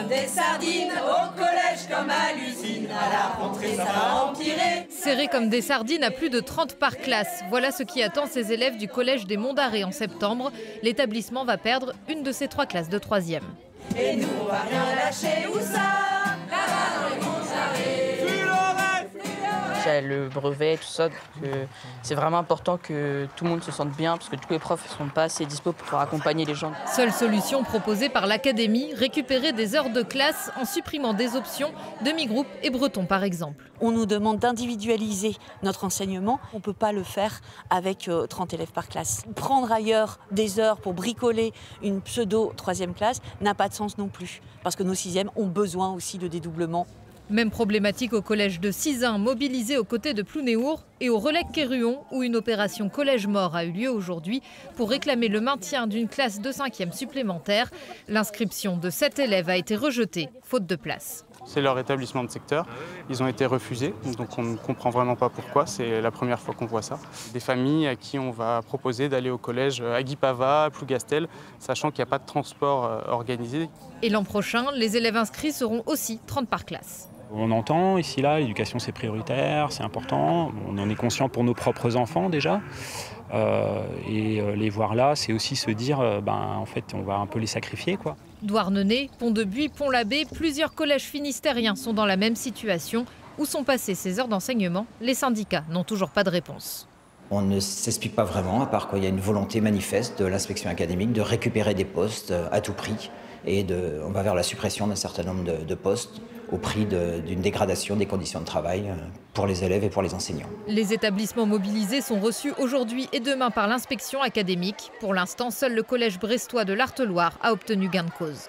comme des sardines, au collège comme à l'usine, à la rentrée ça va empirer. Serrés comme des sardines à plus de 30 par classe, voilà ce qui attend ces élèves du collège des Monts d'Arrée en septembre. L'établissement va perdre une de ses 3 classes de 3e. Et nous on va rien lâcher, où ça? Là-bas dans les Monts d'Arrée. Il y a le brevet, tout ça, donc c'est vraiment important que tout le monde se sente bien, parce que du coup les profs ne sont pas assez dispo pour pouvoir accompagner les gens. Seule solution proposée par l'académie, récupérer des heures de classe en supprimant des options, demi-groupe et breton par exemple. On nous demande d'individualiser notre enseignement, on ne peut pas le faire avec 30 élèves par classe. Prendre ailleurs des heures pour bricoler une pseudo 3e classe n'a pas de sens non plus, parce que nos 6e ont besoin aussi de dédoublement. Même problématique au collège de Sizun, mobilisé aux côtés de Plounéour, et au Relecq-Quéruon, où une opération collège mort a eu lieu aujourd'hui pour réclamer le maintien d'une classe de 5e supplémentaire. L'inscription de 7 élèves a été rejetée, faute de place. C'est leur établissement de secteur, ils ont été refusés, donc on ne comprend vraiment pas pourquoi, c'est la première fois qu'on voit ça. Des familles à qui on va proposer d'aller au collège à Guipava, à Plougastel, sachant qu'il n'y a pas de transport organisé. Et l'an prochain, les élèves inscrits seront aussi 30 par classe. On entend ici, là, l'éducation c'est prioritaire, c'est important. On en est conscient pour nos propres enfants déjà. Les voir là, c'est aussi se dire, en fait, on va un peu les sacrifier, quoi. Douarnenez, Pont-de-Buis, Pont-l'Abbé, plusieurs collèges finistériens sont dans la même situation. Où sont passées ces heures d'enseignement? Les syndicats n'ont toujours pas de réponse. On ne s'explique pas vraiment, à part qu'il y a une volonté manifeste de l'inspection académique de récupérer des postes à tout prix. Et on va vers la suppression d'un certain nombre de postes au prix d'une dégradation des conditions de travail pour les élèves et pour les enseignants. Les établissements mobilisés sont reçus aujourd'hui et demain par l'inspection académique. Pour l'instant, seul le collège brestois de l'Arteloire a obtenu gain de cause.